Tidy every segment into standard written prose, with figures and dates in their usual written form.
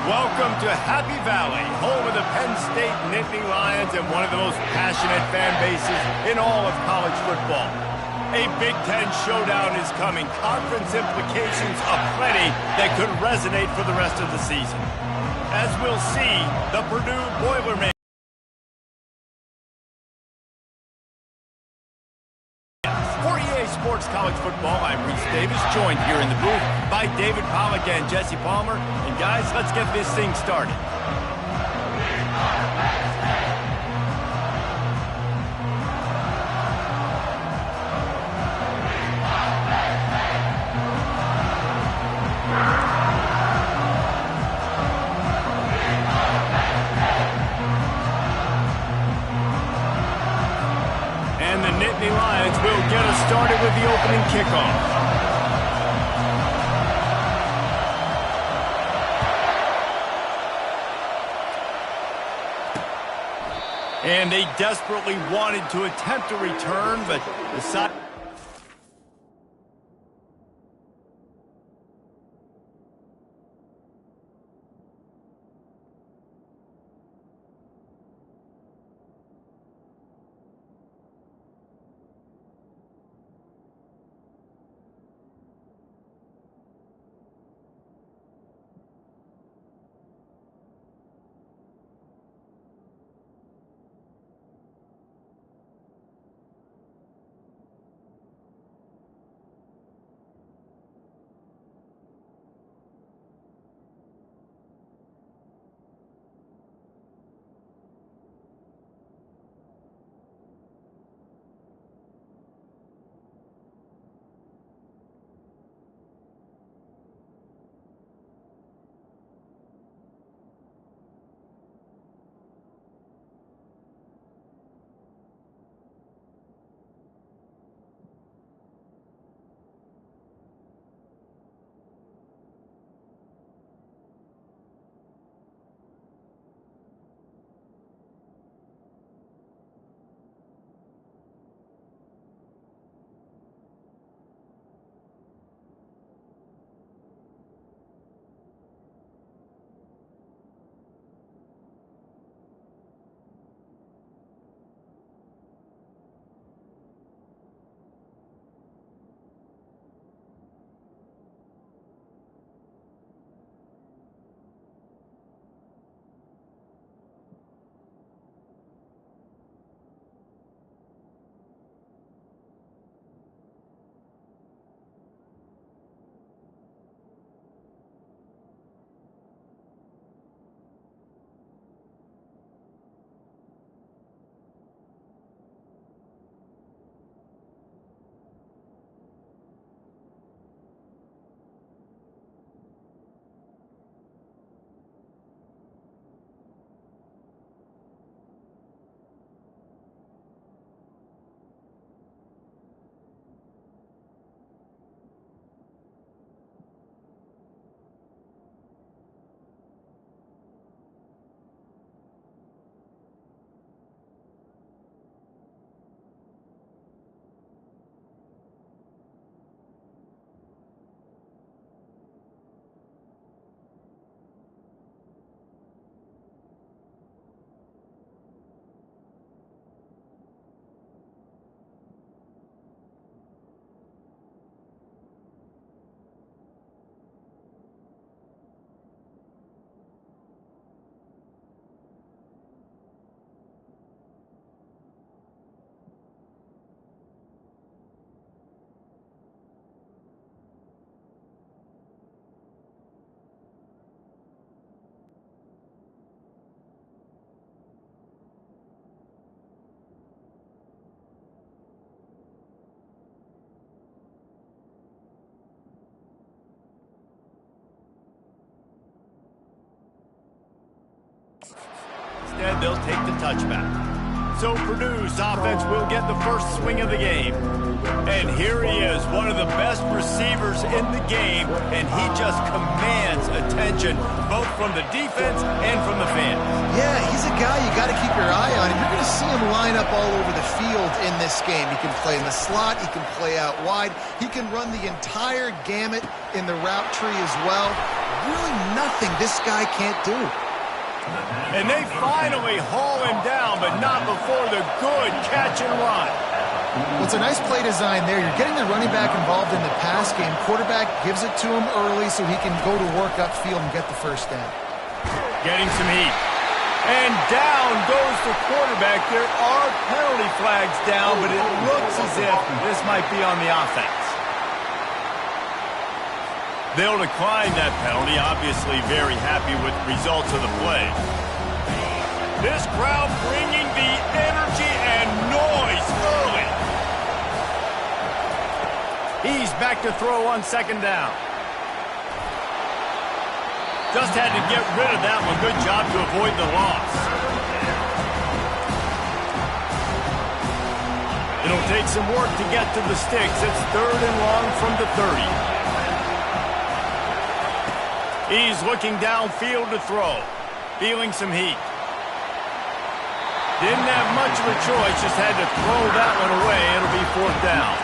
Welcome to Happy Valley, home of the Penn State Nittany Lions and one of the most passionate fan bases in all of college football. A Big Ten showdown is coming. Conference implications aplenty that could resonate for the rest of the season. As we'll see, the Purdue Boilermakers. For EA Sports College Football, I'm Reese Davis, joined here in the booth by David Pollack and Jesse Palmer. And guys, let's get this thing started. And the Nittany Lions will get us started with the opening kickoff. And they desperately wanted to attempt a return, but decided. Instead, they'll take the touchback. So Purdue's offense will get the first swing of the game. And here he is, one of the best receivers in the game, and he just commands attention, both from the defense and from the fans. Yeah, he's a guy you got to keep your eye on, and you're going to see him line up all over the field in this game. He can play in the slot, he can play out wide, he can run the entire gamut in the route tree as well. Really nothing this guy can't do. And they finally haul him down, but not before the good catch and run. Well, it's a nice play design there. You're getting the running back involved in the pass game. Quarterback gives it to him early so he can go to work upfield and get the first down. Getting some heat. And down goes the quarterback. There are penalty flags down, but it looks as if this might be on the offense. They'll decline that penalty, obviously very happy with the results of the play. This crowd bringing the energy and noise early. He's back to throw on second down. Just had to get rid of that one. Good job to avoid the loss. It'll take some work to get to the sticks. It's 3rd and long from the 30. He's looking downfield to throw. Feeling some heat. Didn't have much of a choice. Just had to throw that one away. It'll be 4th down.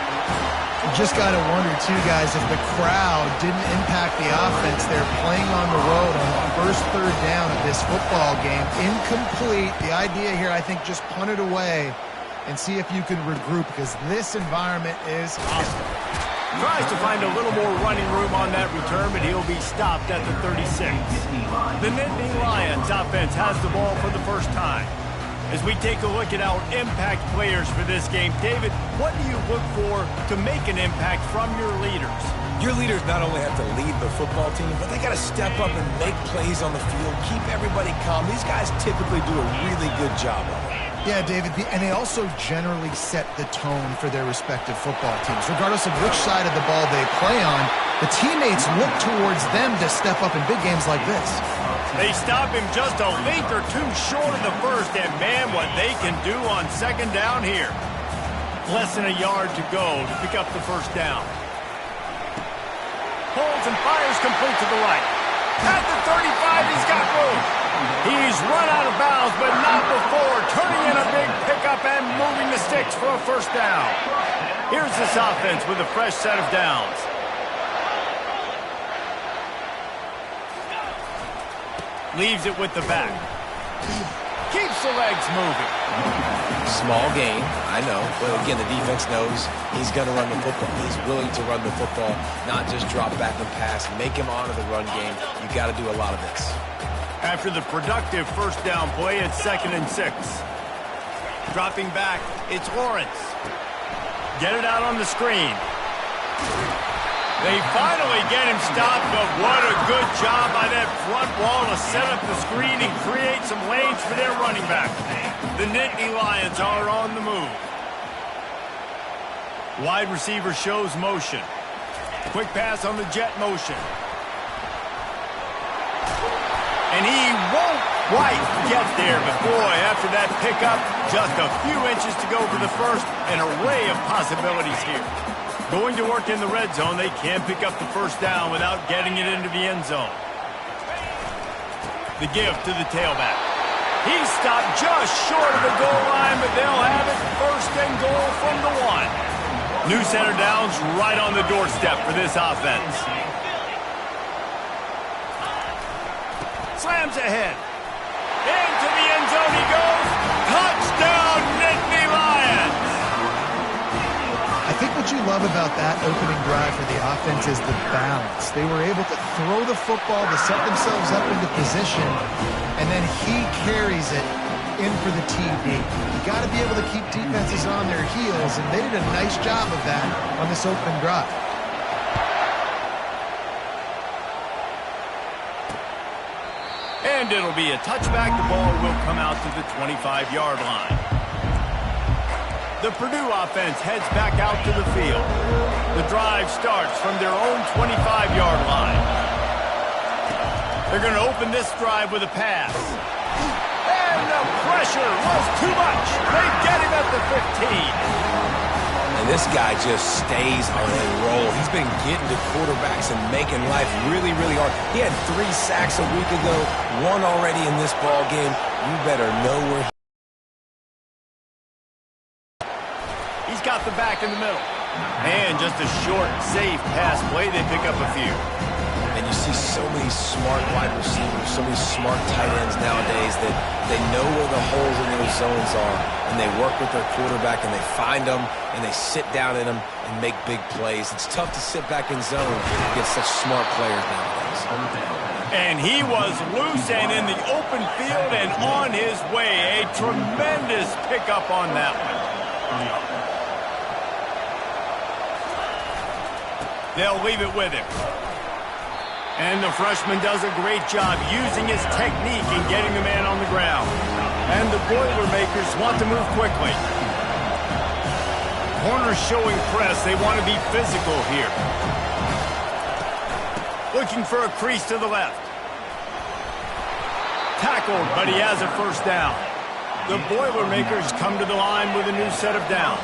You just got to wonder, too, guys, if the crowd didn't impact the offense. They're playing on the road on the first 3rd down of this football game. Incomplete. The idea here, I think, just punt it away and see if you can regroup, because this environment is hostile. Tries to find a little more running room on that return, but he'll be stopped at the 36. The Nittany Lions offense has the ball for the first time. As we take a look at our impact players for this game, David, what do you look for to make an impact from your leaders? Your leaders not only have to lead the football team, but they got to step up and make plays on the field, keep everybody calm. These guys typically do a really good job of it. Yeah, David, and they also generally set the tone for their respective football teams. Regardless of which side of the ball they play on, the teammates look towards them to step up in big games like this. They stop him just a length or two short of the first, and man, what they can do on second down here. Less than a yard to go to pick up the first down. Pulls and fires complete to the right. At the 35, he's got room. He's run out of bounds, but not before turning in a big pickup and moving the sticks for a first down. Here's this offense with a fresh set of downs. Leaves it with the back. Keeps the legs moving. Small gain, I know. But again, the defense knows he's going to run the football. He's willing to run the football, not just drop back and pass. Make him honor the run game. You got to do a lot of this. After the productive first down play, it's 2nd and 6. Dropping back, it's Lawrence. Get it out on the screen. They finally get him stopped, but what a good job by that front wall to set up the screen and create some lanes for their running back. The Nittany Lions are on the move. Wide receiver shows motion. Quick pass on the jet motion. And he won't quite get there, but boy, after that pickup, just a few inches to go for the first, an array of possibilities here. Going to work in the red zone, they can pick up the first down without getting it into the end zone. The give to the tailback. He's stopped just short of the goal line, but they'll have it 1st and goal from the 1. New center downs right on the doorstep for this offense. Slams ahead. Into the end zone he goes. Touchdown, Nittany Lions! I think what you love about that opening drive for the offense is the balance. They were able to throw the football to set themselves up into position, and then he carries it in for the TD. You got to be able to keep defenses on their heels, and they did a nice job of that on this opening drive. And it'll be a touchback. The ball will come out to the 25-yard line. The Purdue offense heads back out to the field. The drive starts from their own 25-yard line. They're going to open this drive with a pass. And the pressure was too much. They get him at the 15. And this guy just stays on a roll. He's been getting to quarterbacks and making life really, really hard. He had 3 sacks a week ago, 1 already in this ball game. You better know where he's got the back in the middle. And just a short, safe pass play. They pick up a few. And you see so many smart wide receivers, so many smart tight ends nowadays that they know where the holes in those zones are, and they work with their quarterback, and they find them, and they sit down in them and make big plays. It's tough to sit back in zone against such smart players nowadays. And he was loose and in the open field and on his way. A tremendous pickup on that one. They'll leave it with him. And the freshman does a great job using his technique and getting the man on the ground. And the Boilermakers want to move quickly. Corners showing press. They want to be physical here. Looking for a crease to the left. Tackled, but he has a first down. The Boilermakers come to the line with a new set of downs.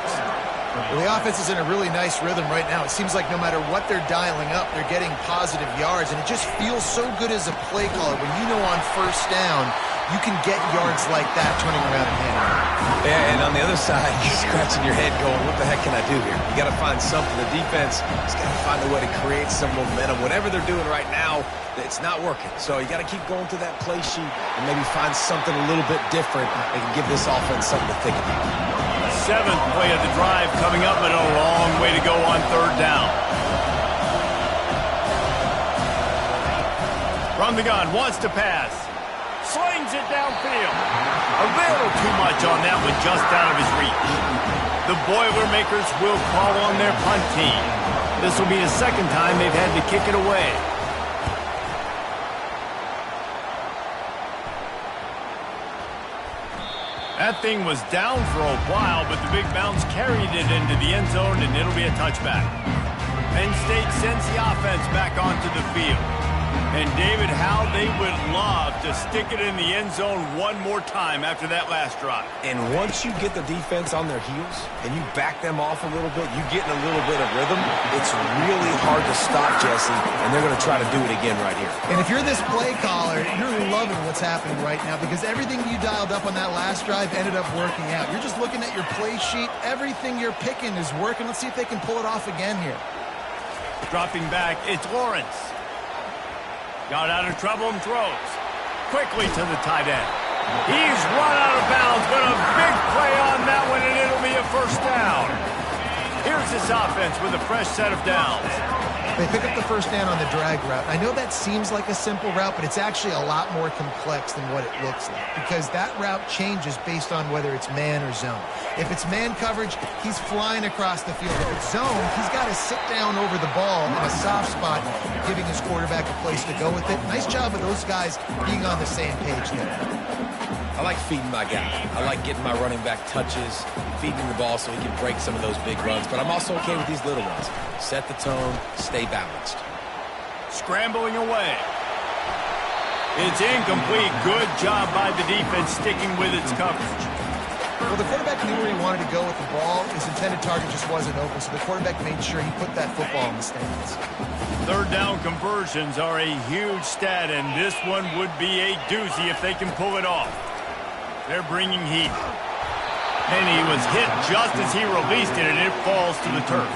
Well, the offense is in a really nice rhythm right now. It seems like no matter what they're dialing up, they're getting positive yards, and it just feels so good as a play caller when you know on first down you can get yards like that turning around and handing it. Yeah, and on the other side, you're scratching your head going, what the heck can I do here? You got to find something. The defense has got to find a way to create some momentum. Whatever they're doing right now, it's not working. So you got to keep going through that play sheet and maybe find something a little bit different that can give this offense something to think about. 7th play of the drive coming up, but a long way to go on 3rd down. From the gun, wants to pass. Slings it downfield. A little too much on that one, just out of his reach. The Boilermakers will call on their punt team. This will be the 2nd time they've had to kick it away. That thing was down for a while, but the big bounce carried it into the end zone, and it'll be a touchback. Penn State sends the offense back onto the field. And, David, how they would love to stick it in the end zone one more time after that last drive. And once you get the defense on their heels and you back them off a little bit, you get in a little bit of rhythm, it's really hard to stop, Jesse, and they're going to try to do it again right here. And if you're this play caller, you're loving what's happening right now because everything you dialed up on that last drive ended up working out. You're just looking at your play sheet. Everything you're picking is working. Let's see if they can pull it off again here. Dropping back, it's Lawrence. Got out of trouble and throws. Quickly to the tight end. He's run out of bounds, but a big play on that one, and it'll be a first down. Here's this offense with a fresh set of downs. They pick up the first down on the drag route. I know that seems like a simple route, but it's actually a lot more complex than what it looks like because that route changes based on whether it's man or zone. If it's man coverage, he's flying across the field. If it's zone, he's got to sit down over the ball in a soft spot, giving his quarterback a place to go with it. Nice job of those guys being on the same page there. I like feeding my guy. I like getting my running back touches, feeding the ball so he can break some of those big runs. But I'm also okay with these little ones. Set the tone, stay balanced. Scrambling away. It's incomplete. Good job by the defense sticking with its coverage. Well, the quarterback knew where he wanted to go with the ball. His intended target just wasn't open, so the quarterback made sure he put that football in the stands. 3rd down conversions are a huge stat, and this one would be a doozy if they can pull it off. They're bringing heat. And he was hit just as he released it, and it falls to the turf.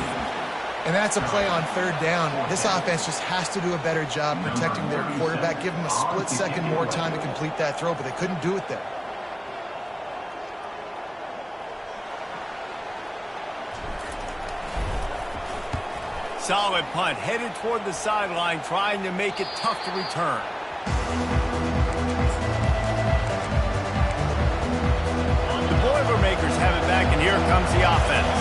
And that's a play on 3rd down. This offense just has to do a better job protecting their quarterback. Give him a split second more time to complete that throw, but they couldn't do it there. Solid punt, headed toward the sideline, trying to make it tough to return. The Boilermakers have it back, and here comes the offense.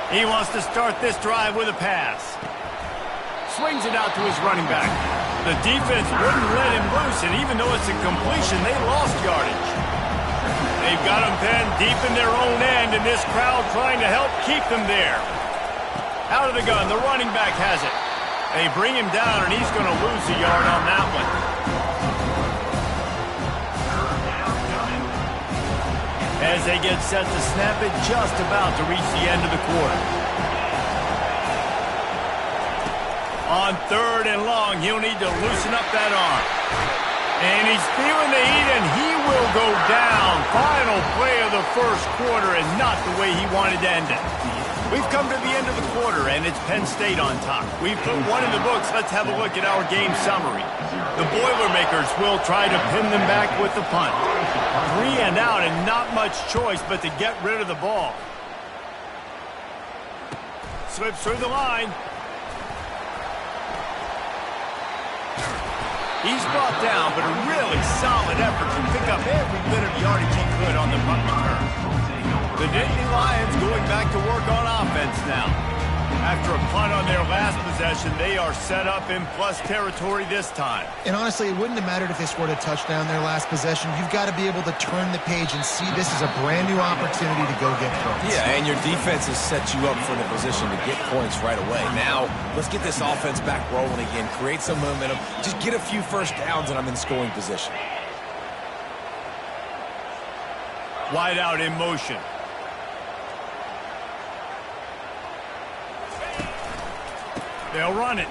He wants to start this drive with a pass. Swings it out to his running back. The defense wouldn't let him loose, and even though it's a completion, they lost yardage. They've got him pinned deep in their own end, and this crowd trying to help keep them there. Out of the gun, the running back has it. They bring him down, and he's going to lose a yard on that one. as they get set to snap it just about to reach the end of the quarter. On 3rd and long, he'll need to loosen up that arm. And he's feeling the heat, and he will go down. Final play of the first quarter, and not the way he wanted to end it. We've come to the end of the quarter, and it's Penn State on top. We've put one in the books. Let's have a look at our game summary. The Boilermakers will try to pin them back with the punt. 3 and out, and not much choice but to get rid of the ball. Slips through the line. He's brought down, but a really solid effort to pick up every bit of yardage he could on the punt return. The Nittany Lions going back to work on offense now. After a punt on their last possession, they are set up in plus territory this time. And honestly, it wouldn't have mattered if they scored a touchdown their last possession. You've got to be able to turn the page and see this is a brand new opportunity to go get points. Yeah, and your defense has set you up for the position to get points right away. Now, let's get this offense back rolling again, create some momentum, just get a few first downs, and I'm in scoring position. Wide out in motion. They'll run it.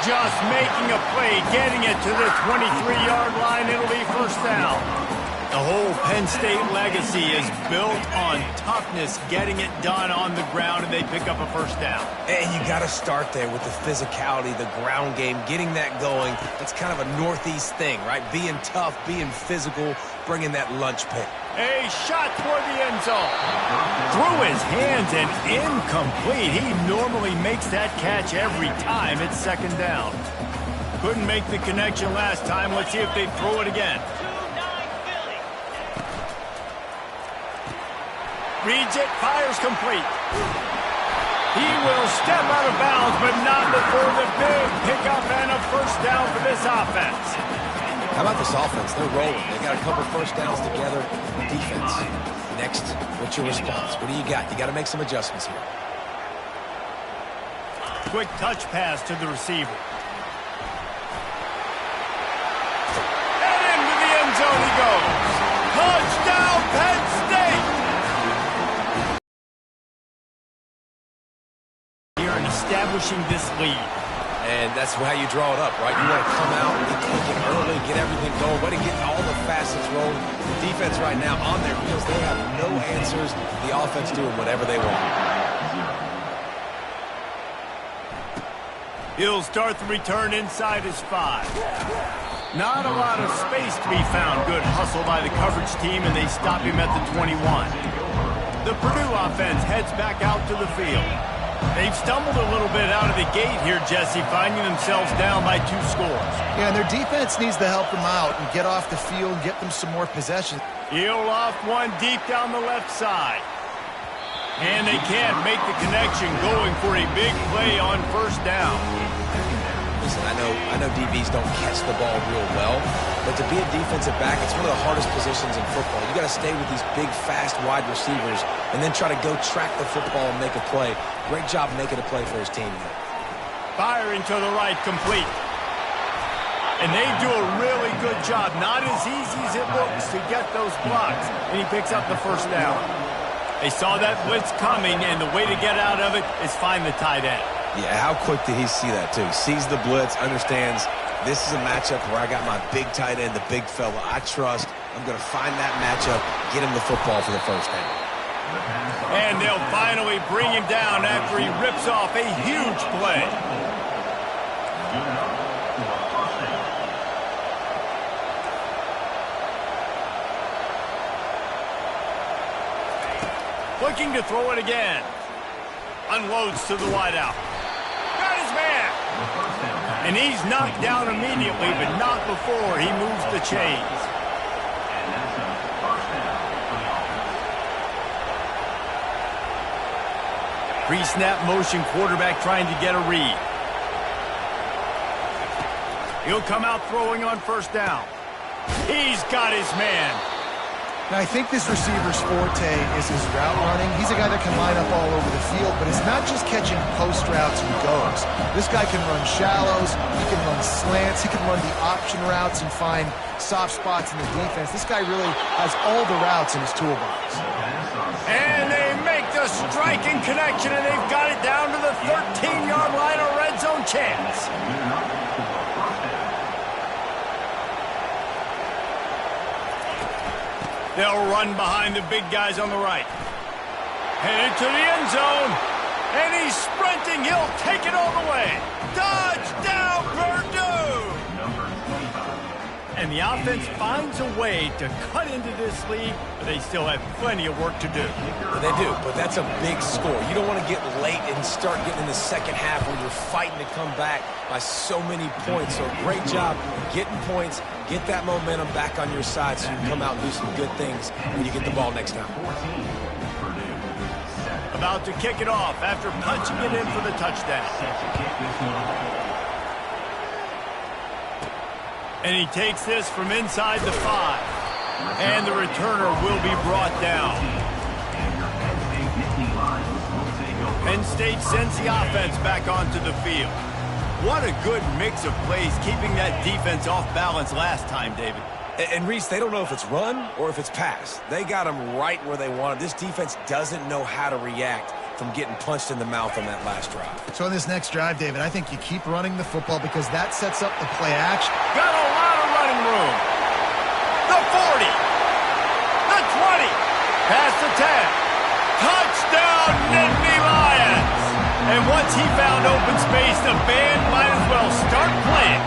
Just making a play, getting it to the 23-yard line. It'll be first down. The whole Penn State legacy is built on toughness, getting it done on the ground, and they pick up a first down. And you got to start there with the physicality, the ground game, getting that going. That's kind of a Northeast thing, right? Being tough, being physical, bringing that lunch pick. A shot toward the end zone. Through his hands and incomplete. He normally makes that catch every time. It's second down. Couldn't make the connection last time. Let's see if they throw it again. Reads it, fires complete. He will step out of bounds, but not before the big pickup and a first down for this offense. How about this offense? They're rolling. They got a couple first downs together. Defense. Next, what's your response? What do you got? You got to make some adjustments here. Quick touch pass to the receiver. And into the end zone he goes. Touchdown, Penn State! Here in establishing this lead. And that's how you draw it up, right? You want to come out, you take it early, get everything going, way to get all the facets rolling. The defense right now on their heels, they have no answers. The offense doing whatever they want. He'll start the return inside his 5. Not a lot of space to be found. Good hustle by the coverage team, and they stop him at the 21. The Purdue offense heads back out to the field. They've stumbled a little bit out of the gate here, Jesse, finding themselves down by 2 scores. Yeah, and their defense needs to help them out and get off the field and get them some more possession. He'll loft one deep down the left side. And they can't make the connection, going for a big play on first down. Listen, I know DBs don't catch the ball real well, but to be a defensive back, it's one of the hardest positions in football. You got to stay with these big, fast wide receivers and then try to go track the football and make a play. Great job making a play for his team here. Firing to the right, complete. And they do a really good job. Not as easy as it looks to get those blocks. And he picks up the first down. They saw that blitz coming, and the way to get out of it is find the tight end. Yeah, how quick did he see that, too? Sees the blitz, understands this is a matchup where I got my big tight end, the big fella I trust. I'm going to find that matchup, get him the football for the first down. And they'll finally bring him down after he rips off a huge play. Looking to throw it again. Unloads to the wideout. Got his man. And he's knocked down immediately, but not before he moves the chains. Pre-snap motion, quarterback trying to get a read. He'll come out throwing on first down. He's got his man. Now, I think this receiver's forte is his route running. He's a guy that can line up all over the field, but it's not just catching post routes and goes. This guy can run shallows, he can run slants, he can run the option routes and find soft spots in the defense. This guy really has all the routes in his toolbox. And they make the striking connection, and they've got it down to the 13-yard line, a red zone chance. They'll run behind the big guys on the right. Headed to the end zone. And he's sprinting. He'll take it all the way. Touchdown, Purdue! And the offense finds a way to cut into this lead, but they still have plenty of work to do. Well, they do, but that's a big score. You don't want to get late and start getting in the second half where you're fighting to come back by so many points. So great job getting points, get that momentum back on your side so you can come out and do some good things when you get the ball next time. About to kick it off after punching it in for the touchdown. And he takes this from inside the 5. And the returner will be brought down. Penn State sends the offense back onto the field. What a good mix of plays, keeping that defense off balance last time, David. And Reese, they don't know if it's run or if it's pass. They got them right where they want them. This defense doesn't know how to react from getting punched in the mouth on that last drive. So on this next drive, David, I think you keep running the football because that sets up the play action. Got a lot of running room. The 40. The 20. Past the 10. Touchdown, Nittany Lions. And once he found open space, the band might as well start playing.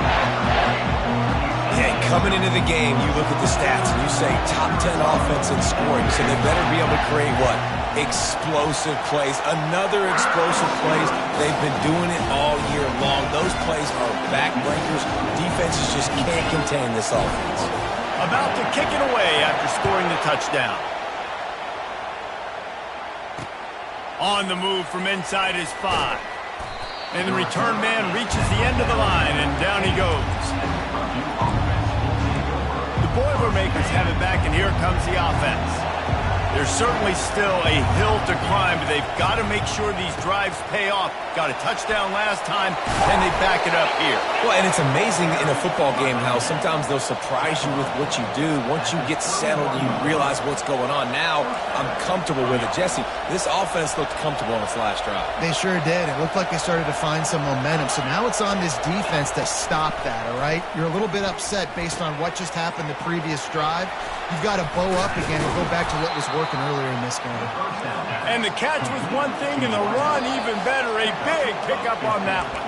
Yeah, coming into the game, you look at the stats and you say top 10 offense in scoring. So they better be able to create what? Explosive plays. Another explosive plays. They've been doing it all year long. Those plays are backbreakers. Defenses just can't contain this offense. About to kick it away after scoring the touchdown. On the move from inside his 5. And the return man reaches the end of the line, and down he goes. The Boilermakers have it back, and here comes the offense. There's certainly still a hill to climb, but they've got to make sure these drives pay off. Got a touchdown last time, and they back it up here. Well, and it's amazing in a football game how sometimes they'll surprise you with what you do. Once you get settled, you realize what's going on. Now, I'm comfortable with it. Jesse, this offense looked comfortable on its last drive. They sure did. It looked like they started to find some momentum. So now it's on this defense to stop that, all right? You're a little bit upset based on what just happened the previous drive. You've got to bow up again and go back to what was working earlier in this game. And the catch was one thing, and the run even better. A big pickup on that one.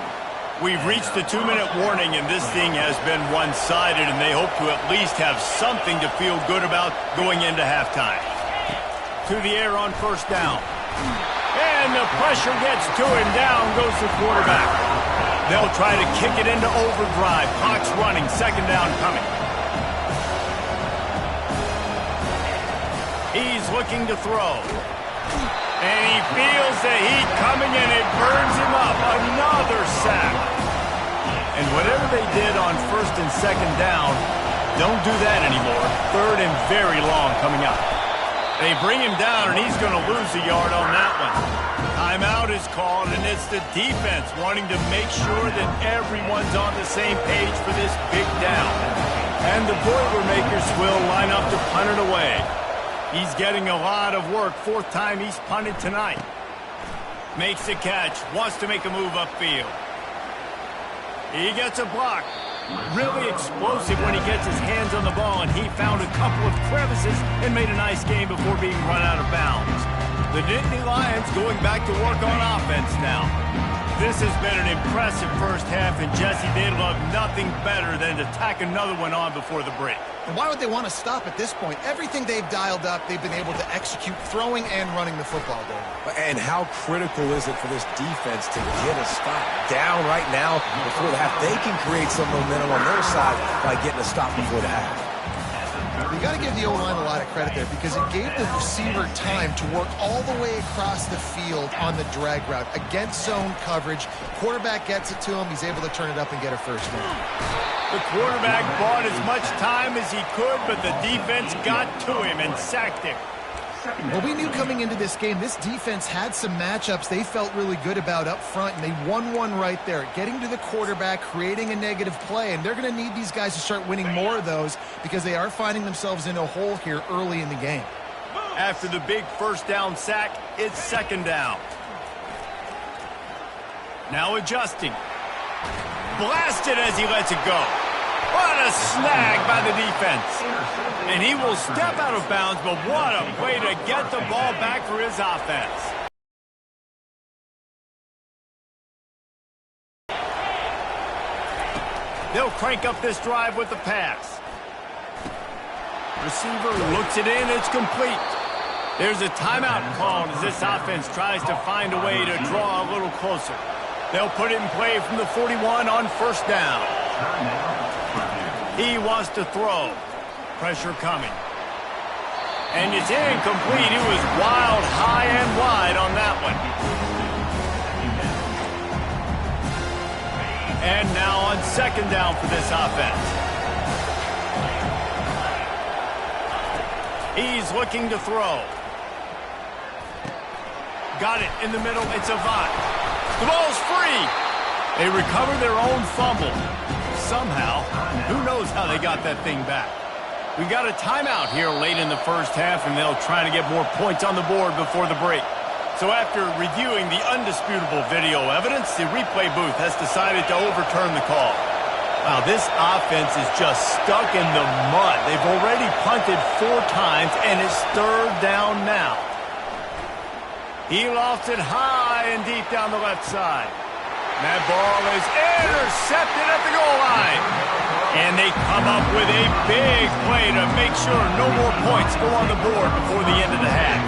We've reached the 2-minute warning, and this thing has been one-sided, and they hope to at least have something to feel good about going into halftime. To the air on first down. And the pressure gets to him. Down goes the quarterback. They'll try to kick it into overdrive. Clock's running. Second down coming. He's looking to throw. And he feels the heat coming, and it burns him up. Another sack. And whatever they did on first and second down, don't do that anymore. Third and very long coming up. They bring him down, and he's going to lose a yard on that one. Timeout is called, and it's the defense wanting to make sure that everyone's on the same page for this big down. And the Boilermakers will line up to punt it away. He's getting a lot of work. Fourth time he's punted tonight. Makes the catch. Wants to make a move upfield. He gets a block. Really explosive when he gets his hands on the ball, and he found a couple of crevices and made a nice game before being run out of bounds. The Nittany Lions going back to work on offense now. This has been an impressive first half, and Jesse, they'd love nothing better than to tack another one on before the break. And why would they want to stop at this point? Everything they've dialed up, they've been able to execute throwing and running the football, David. And how critical is it for this defense to get a stop down right now before the half? They can create some momentum on their side by getting a stop before the half. You got to give the O-line a lot of credit there because it gave the receiver time to work all the way across the field on the drag route against zone coverage. Quarterback gets it to him. He's able to turn it up and get a first down. The quarterback bought as much time as he could, but the defense got to him and sacked him. Well, we knew coming into this game, this defense had some matchups they felt really good about up front, and they won one right there, getting to the quarterback, creating a negative play, and they're going to need these guys to start winning more of those because they are finding themselves in a hole here early in the game. After the big first down sack, it's second down. Now adjusting. Blasted as he lets it go. What a snag by the defense. And he will step out of bounds, but what a way to get the ball back for his offense. They'll crank up this drive with the pass. Receiver looks it in, it's complete. There's a timeout called as this offense tries to find a way to draw a little closer. They'll put it in play from the 41 on first down. He wants to throw. Pressure coming. And it's incomplete. He was wild, high and wide on that one. And now on second down for this offense. He's looking to throw. Got it in the middle. It's Avant. The ball's free. They recover their own fumble. Somehow, who knows how they got that thing back. We got a timeout here late in the first half, and they'll try to get more points on the board before the break. So after reviewing the undisputable video evidence, the replay booth has decided to overturn the call. Wow, this offense is just stuck in the mud. They've already punted 4 times, and it's third down now. He lofts it high and deep down the left side. That ball is intercepted at the goal line. And they come up with a big play to make sure no more points go on the board before the end of the half.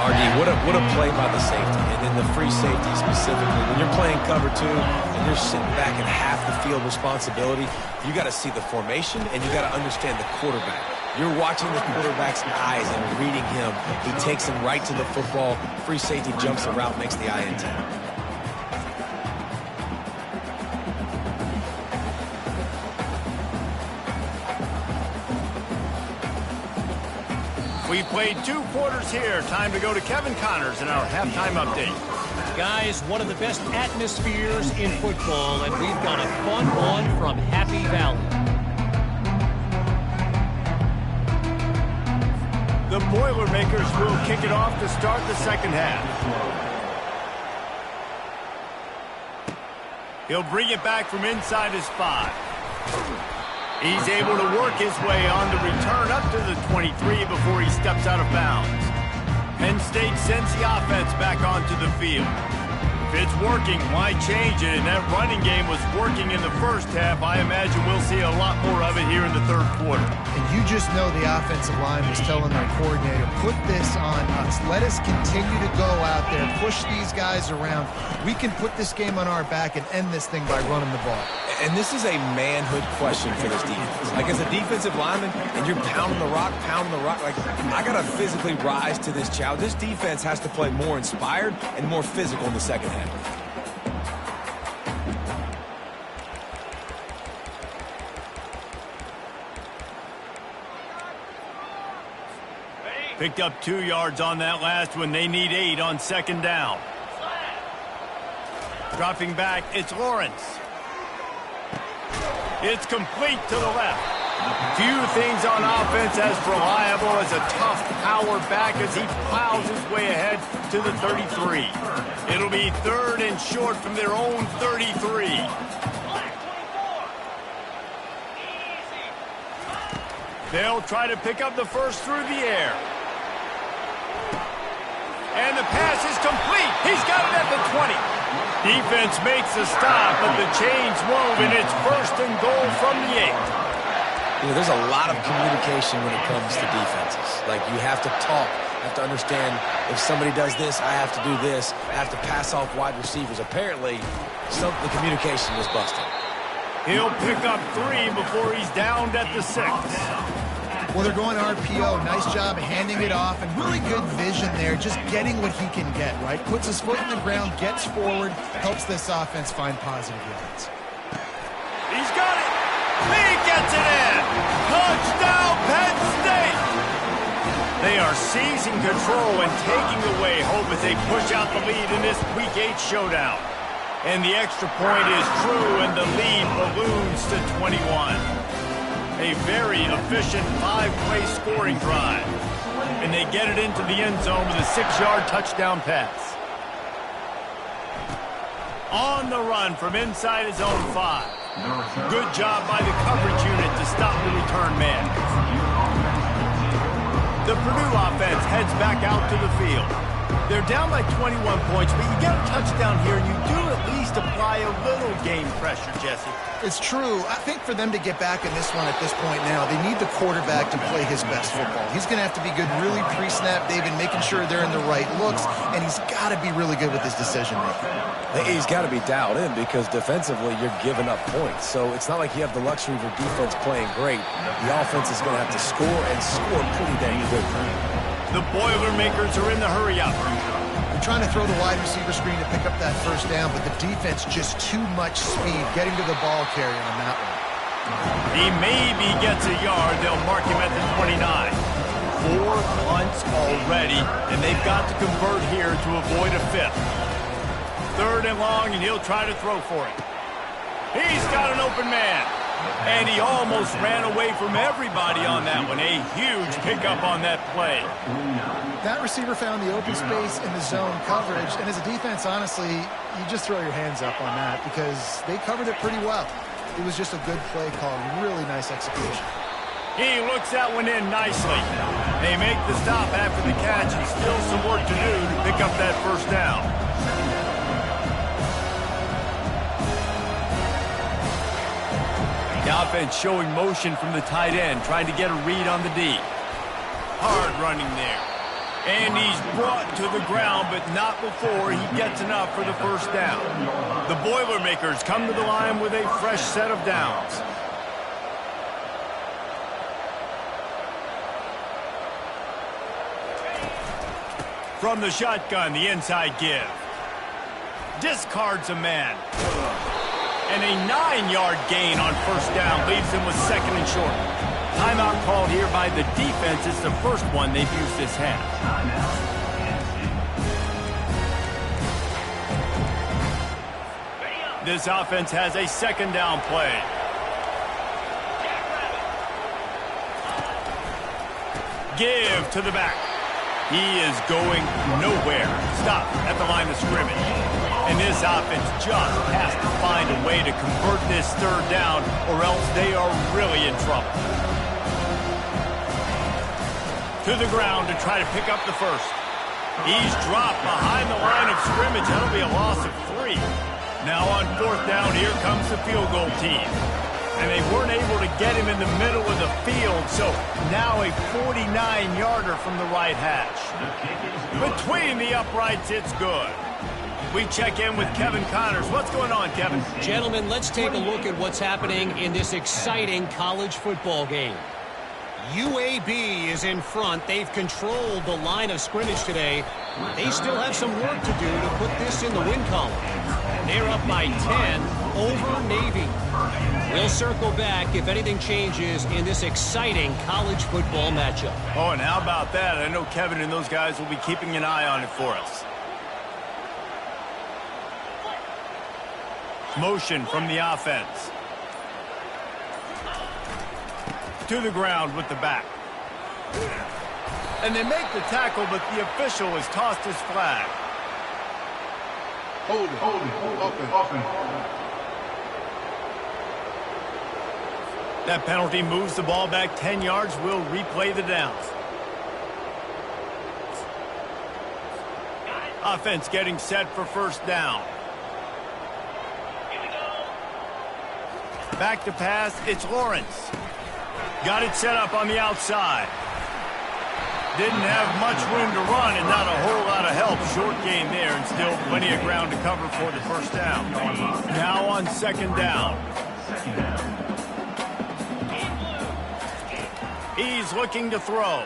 RD, what a play by the safety, and then the free safety specifically. When you're playing cover 2 and you're sitting back in half the field responsibility, you got to see the formation and you got to understand the quarterback. You're watching the quarterback's eyes and reading him. He takes him right to the football. Free safety jumps the route, makes the INT. We played 2 quarters here. Time to go to Kevin Connors in our halftime update. Guys, one of the best atmospheres in football, and we've got a fun one from Happy Valley. The Boilermakers will kick it off to start the second half. He'll bring it back from inside his 5. He's able to work his way on the return up to the 23 before he steps out of bounds. Penn State sends the offense back onto the field. If it's working, why change it? And that running game was working in the first half. I imagine we'll see a lot more of it here in the third quarter. And you just know the offensive line was telling their coordinator, put this on us. Let us continue to go out there, push these guys around. We can put this game on our back and end this thing by running the ball. And this is a manhood question for this defense. Like, as a defensive lineman, and you're pounding the rock, like, I got to physically rise to this challenge. This defense has to play more inspired and more physical in the second half. Picked up 2 yards on that last one. They need 8 on second down. Dropping back, it's Lawrence. It's complete to the left. Few things on offense as reliable as a tough power back as he plows his way ahead to the 33. It'll be 3rd and short from their own 33. They'll try to pick up the first through the air. And the pass is complete. He's got it at the 20. Defense makes a stop, but the chains move, and it's 1st and goal from the 8. You know, there's a lot of communication when it comes to defenses. Like, you have to talk. You have to understand if somebody does this, I have to do this. I have to pass off wide receivers. Apparently, the communication was busted. He'll pick up 3 before he's downed at the 6. Well, they're going RPO. Nice job handing it off, and really good vision there, just getting what he can get, right? Puts his foot in the ground, gets forward, helps this offense find positive yards. He's got it. He gets it in! Touchdown, Penn State! They are seizing control and taking away hope as they push out the lead in this Week 8 showdown. And the extra point is true, and the lead balloons to 21. A very efficient 5-play scoring drive. And they get it into the end zone with a 6-yard touchdown pass. On the run from inside his own 5. Good job by the coverage unit to stop the return man. The Purdue offense heads back out to the field. They're down by 21 points, but you get a touchdown here, and you do at least apply a little game pressure, Jesse. It's true. I think for them to get back in this one at this point now, they need the quarterback to play his best football. He's going to have to be good really pre-snap, David, making sure they're in the right looks, and he's got to be really good with his decision-making. He's got to be dialed in because defensively you're giving up points. So it's not like you have the luxury of your defense playing great. The offense is going to have to score and score pretty dang good. The Boilermakers are in the hurry-up. They're trying to throw the wide receiver screen to pick up that first down, but the defense just too much speed getting to the ball carrier on that one. He maybe gets a yard. They'll mark him at the 29. 4 punts already, and they've got to convert here to avoid a 5th. 3rd and long, and he'll try to throw for it. He's got an open man. And he almost ran away from everybody on that one. A huge pickup on that play. That receiver found the open space in the zone coverage. And as a defense, honestly, you just throw your hands up on that because they covered it pretty well. It was just a good play call. Really nice execution. He looks that one in nicely. They make the stop after the catch, and still some work to do to pick up that first down. The offense showing motion from the tight end, trying to get a read on the D. Hard running there. And he's brought to the ground, but not before he gets enough for the first down. The Boilermakers come to the line with a fresh set of downs. From the shotgun, the inside give. Discards a man. And a 9-yard gain on first down leaves them with 2nd and short. Timeout called here by the defense. It's the first one they've used this half. This offense has a 2nd down play. Give to the back. He is going nowhere. Stop at the line of scrimmage. And this offense just has to find a way to convert this 3rd down, or else they are really in trouble. To the ground to try to pick up the first. He's dropped behind the line of scrimmage. That'll be a loss of 3. Now on 4th down, here comes the field goal team. And they weren't able to get him in the middle of the field, so now a 49-yarder from the right hash. Between the uprights, it's good. We check in with Kevin Connors. What's going on, Kevin? Gentlemen, let's take a look at what's happening in this exciting college football game. UAB is in front. They've controlled the line of scrimmage today. They still have some work to do to put this in the win column. And they're up by 10 over Navy. We'll circle back if anything changes in this exciting college football matchup. Oh, and how about that? I know Kevin and those guys will be keeping an eye on it for us. Motion from the offense. To the ground with the back. And they make the tackle, but the official has tossed his flag. Hold it, open. That penalty moves the ball back 10 yards. We'll replay the downs. Offense getting set for first down. Back to pass, it's Lawrence. Got it set up on the outside. Didn't have much room to run and not a whole lot of help. Short gain there and still plenty of ground to cover for the first down. Now on 2nd down. He's looking to throw.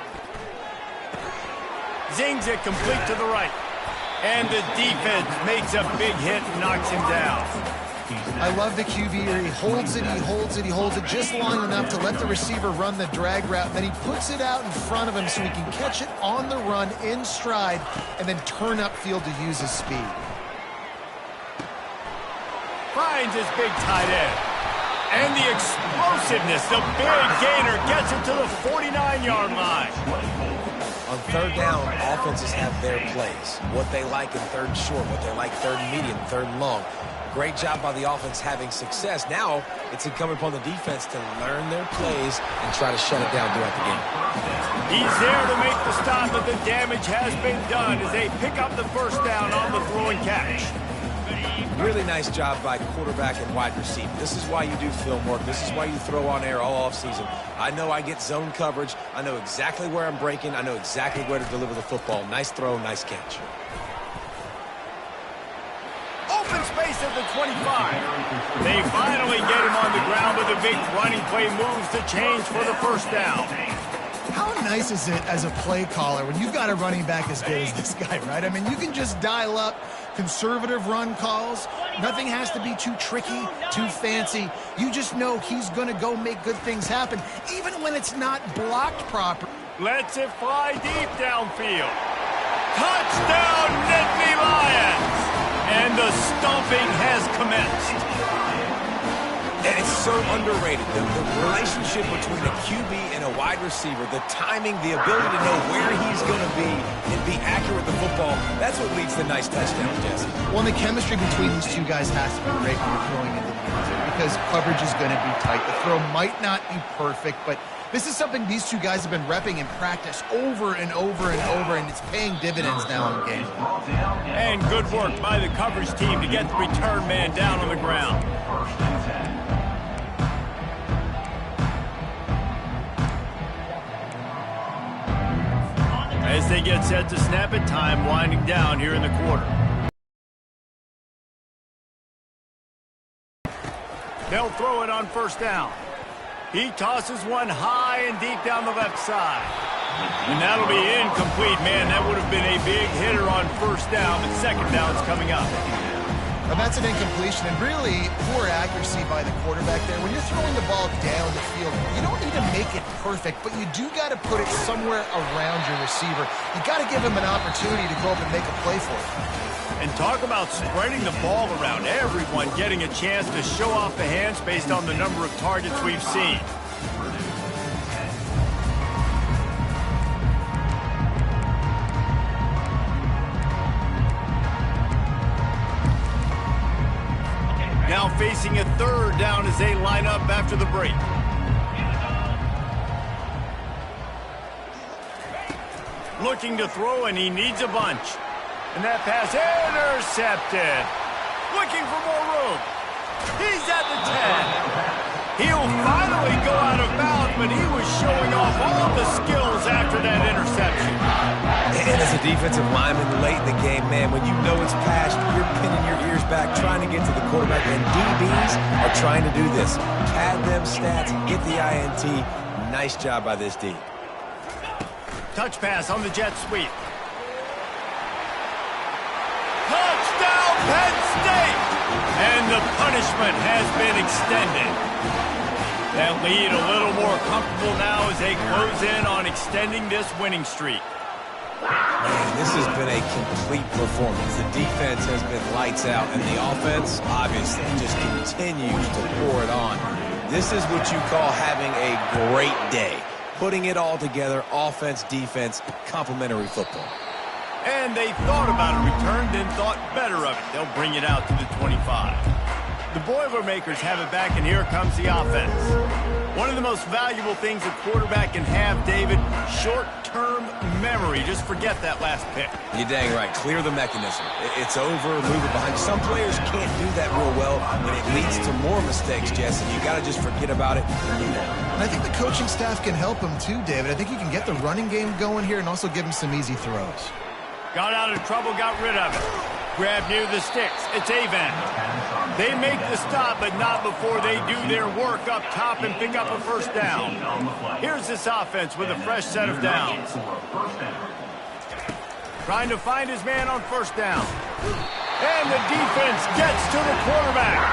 Zings it complete to the right. And the defense makes a big hit and knocks him down. I love the QB here. He holds it, he holds it, he holds it just long enough to let the receiver run the drag route. Then he puts it out in front of him so he can catch it on the run in stride and then turn upfield to use his speed. Finds his big tight end. And the explosiveness, the big gainer gets it to the 49-yard line. On third down, offenses have their plays. What they like in third and short, what they like third and medium, third and long. Great job by the offense having success. Now it's incumbent upon the defense to learn their plays and try to shut it down throughout the game. He's there to make the stop, but the damage has been done as they pick up the first down on the throw and catch. Really nice job by quarterback and wide receiver. This is why you do film work. This is why you throw on air all offseason. I know I get zone coverage. I know exactly where I'm breaking. I know exactly where to deliver the football. Nice throw, nice catch. Open space at the 25. They finally get him on the ground, but the big running play moves the change for the first down. How nice is it as a play caller when you've got a running back as good as this guy, right? I mean, you can just dial up conservative run calls. Nothing has to be too tricky, too fancy. You just know he's going to go make good things happen, even when it's not blocked properly. Lets it fly deep downfield. Touchdown, Nittany Lions! And the stomping has commenced. And it's so underrated. The relationship between a QB and a wide receiver, the timing, the ability to know where he's going to be and be accurate with the football, that's what leads to nice touchdowns, Jesse. Well, the chemistry between these two guys has to be great when you're throwing into the end zone because coverage is going to be tight. The throw might not be perfect, but this is something these two guys have been repping in practice over and over and over, and it's paying dividends now in game. And good work by the coverage team to get the return man down on the ground. As they get set to snap it, time winding down here in the quarter. They'll throw it on first down. He tosses one high and deep down the left side. And that'll be incomplete, man. That would have been a big hitter on first down, but second down's coming up. And that's an incompletion, and really poor accuracy by the quarterback there. When you're throwing the ball down the field, you don't need to make it perfect, but you do got to put it somewhere around your receiver. You got to give him an opportunity to go up and make a play for it. And talk about spreading the ball around, everyone getting a chance to show off the hands based on the number of targets we've seen. Now facing a third down as they line up after the break. Looking to throw, and he needs a bunch. And that pass intercepted. Looking for more room. He's at the 10. He'll finally go out of bounds, but he was showing off all the skills after that interception. And as a defensive lineman late in the game, man, when you know it's passed, you're pinning your ears back, trying to get to the quarterback, and DBs are trying to do this. Pad them stats, get the INT. Nice job by this D. Touch pass on the jet sweep. Touchdown, Penn State! And the punishment has been extended. That lead a little more comfortable now as they close in on extending this winning streak. Man, this has been a complete performance. The defense has been lights out, and the offense, obviously, just continues to pour it on. This is what you call having a great day. Putting it all together, offense, defense, complementary football. And they thought about a return, then thought better of it. They'll bring it out to the 25. The Boilermakers have it back, and here comes the offense. One of the most valuable things a quarterback can have, David, short-term memory. Just forget that last pick. You're dang right. Clear the mechanism. It's over, move it behind. Some players can't do that real well, and it leads to more mistakes, Jesse. You got to just forget about it and move on. And I think the coaching staff can help him too, David. I think you can get the running game going here and also give him some easy throws. Got out of trouble, got rid of it. Grab near the sticks. It's Avent. They make the stop, but not before they do their work up top and pick up a first down. Here's this offense with a fresh set of downs. Trying to find his man on first down. And the defense gets to the quarterback.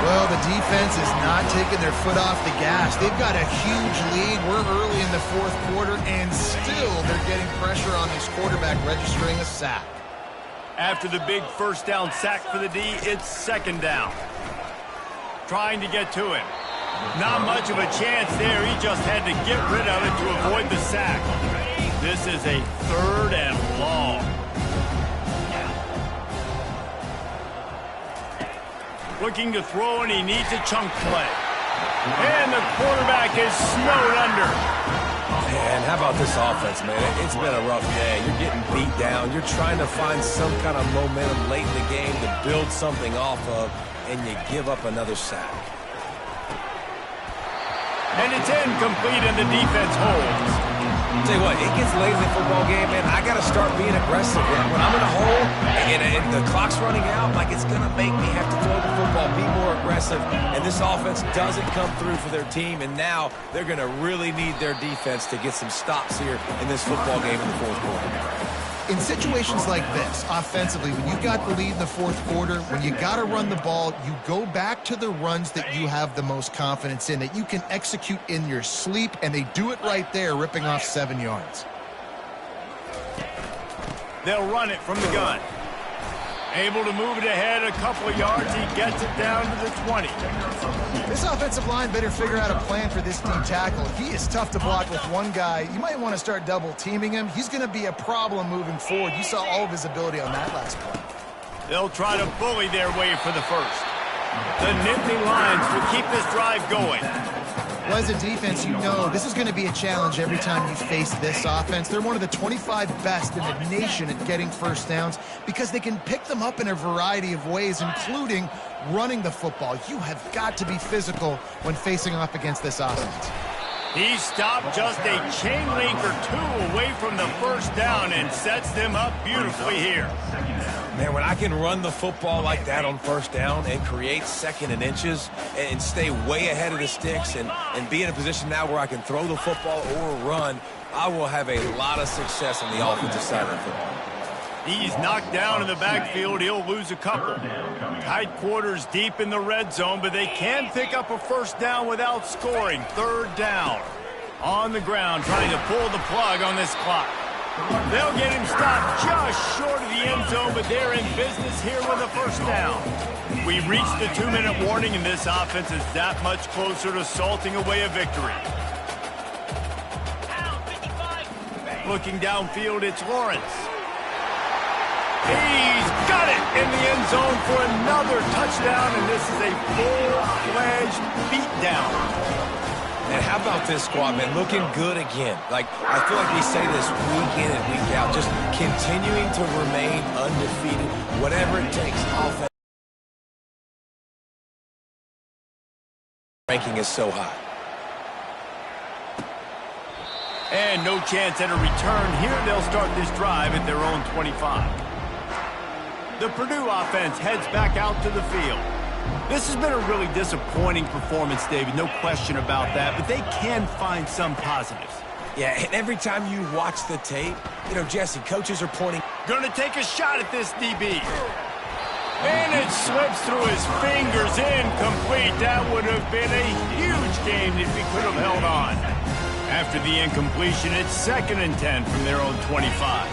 Well, the defense is not taking their foot off the gas. They've got a huge lead. We're early in the fourth quarter, and still they're getting pressure on this quarterback, registering a sack. After the big first down sack for the D, it's second down. Trying to get to him. Not much of a chance there. He just had to get rid of it to avoid the sack. This is a third and long. Looking to throw, and he needs a chunk play. And the quarterback is snowed under. Man, how about this offense, man? It's been a rough day. You're getting beat down. You're trying to find some kind of momentum late in the game to build something off of, and you give up another sack. And it's incomplete, and the defense holds. Tell you what, it gets late in the football game, man. I got to start being aggressive. When I'm in a hole and the clock's running out, like, it's going to make me have to throw the football, be more aggressive. And this offense doesn't come through for their team, and now they're going to really need their defense to get some stops here in this football game in the fourth quarter. In situations like this, offensively, when you got the lead in the fourth quarter, when you got to run the ball, you go back to the runs that you have the most confidence in, that you can execute in your sleep, and they do it right there, ripping off 7 yards. They'll run it from the gun. Able to move it ahead a couple of yards. He gets it down to the 20. This offensive line better figure out a plan for this D tackle. He is tough to block with one guy. You might want to start double teaming him. He's going to be a problem moving forward. You saw all of his ability on that last play. They'll try to bully their way for the first. The Nittany Lions will keep this drive going. Well, as a defense, you know this is going to be a challenge every time you face this offense. They're one of the 25 best in the nation at getting first downs because they can pick them up in a variety of ways, including running the football. You have got to be physical when facing off against this offense. He stopped just a chain link or two away from the first down and sets them up beautifully here. Man, when I can run the football like that on first down and create second and inches and stay way ahead of the sticks and be in a position now where I can throw the football or run, I will have a lot of success on the offensive side of the football. He's knocked down in the backfield. He'll lose a couple. Tight quarters deep in the red zone, but they can pick up a first down without scoring. Third down. On the ground, trying to pull the plug on this clock. They'll get him stopped just short of the end zone, but they're in business here with a first down. We reached the 2-minute warning, and this offense is that much closer to salting away a victory. Looking downfield, it's Lawrence. He's got it in the end zone for another touchdown, and this is a full-fledged beatdown. And how about this squad, man? Looking good again. Like, I feel like we say this week in and week out, just continuing to remain undefeated, whatever it takes. Offense ranking is so high. And no chance at a return here. They'll start this drive at their own 25. The Purdue offense heads back out to the field. This has been a really disappointing performance, David, no question about that, but they can find some positives. Yeah, and every time you watch the tape, you know, Jesse, coaches are pointing. Gonna take a shot at this DB. And it slips through his fingers, incomplete. That would have been a huge game if he could have held on. After the incompletion, it's 2nd and 10 from their own 25.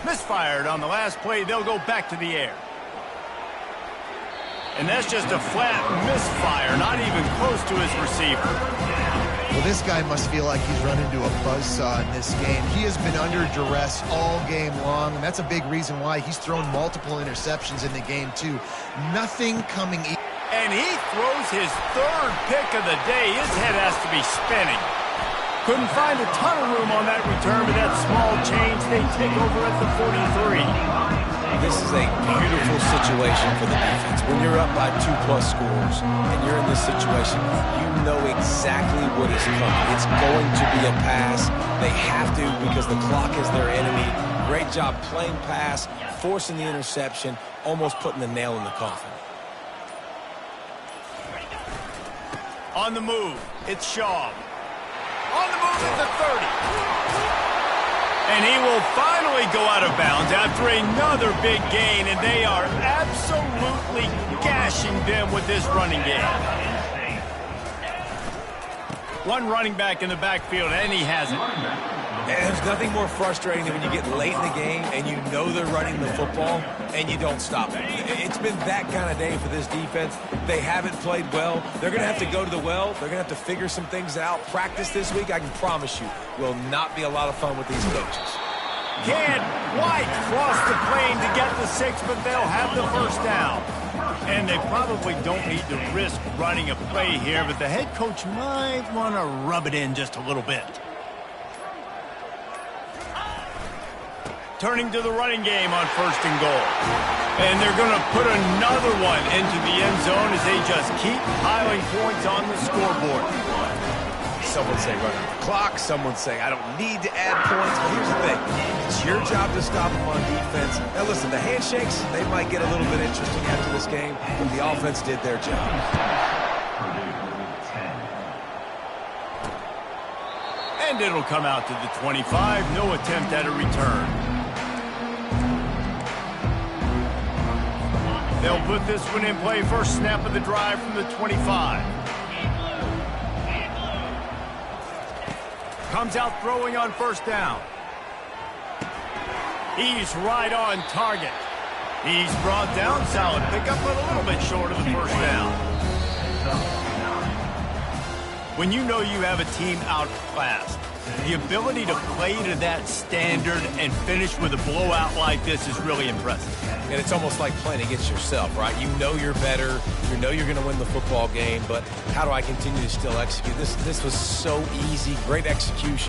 Misfired on the last play. They'll go back to the air. And that's just a flat misfire, not even close to his receiver. Well, this guy must feel like he's run into a buzzsaw in this game. He has been under duress all game long, and that's a big reason why he's thrown multiple interceptions in the game, too. Nothing coming easy. And he throws his 3rd pick of the day. His head has to be spinning. Couldn't find a ton of room on that return, but that small change, they take over at the 43. This is a beautiful situation for the defense. When you're up by 2+ scores and you're in this situation, you know exactly what is coming. It's going to be a pass. They have to because the clock is their enemy. Great job playing pass, forcing the interception, almost putting the nail in the coffin. On the move, it's Shaw. On the move at the 30. And he will finally go out of bounds after after another big gain, and they are absolutely gashing them with this running game. One running back in the backfield, and he has it. And there's nothing more frustrating than when you get late in the game and you know they're running the football and you don't stop it. It's been that kind of day for this defense. They haven't played well. They're going to have to go to the well. They're going to have to figure some things out. Practice this week, I can promise you, will not be a lot of fun with these coaches. Can't quite cross the plane to get the 6, but they'll have the first down. And they probably don't need to risk running a play here, but the head coach might want to rub it in just a little bit. Turning to the running game on 1st and goal. And they're going to put another one into the end zone as they just keep piling points on the scoreboard. Some would say run out the clock. Some would say I don't need to add points. But here's the thing. It's your job to stop them on defense. Now listen, the handshakes, they might get a little bit interesting after this game, but the offense did their job. And it'll come out to the 25. No attempt at a return. They'll put this one in play. First snap of the drive from the 25. Comes out throwing on 1st down. He's right on target. He's brought down. Solid pickup, but a little bit short of the 1st down. When you know you have a team outclassed, the ability to play to that standard and finish with a blowout like this is really impressive. And it's almost like playing against yourself, right? You know you're better. You know you're going to win the football game, but how do I continue to still execute? This was so easy. Great execution.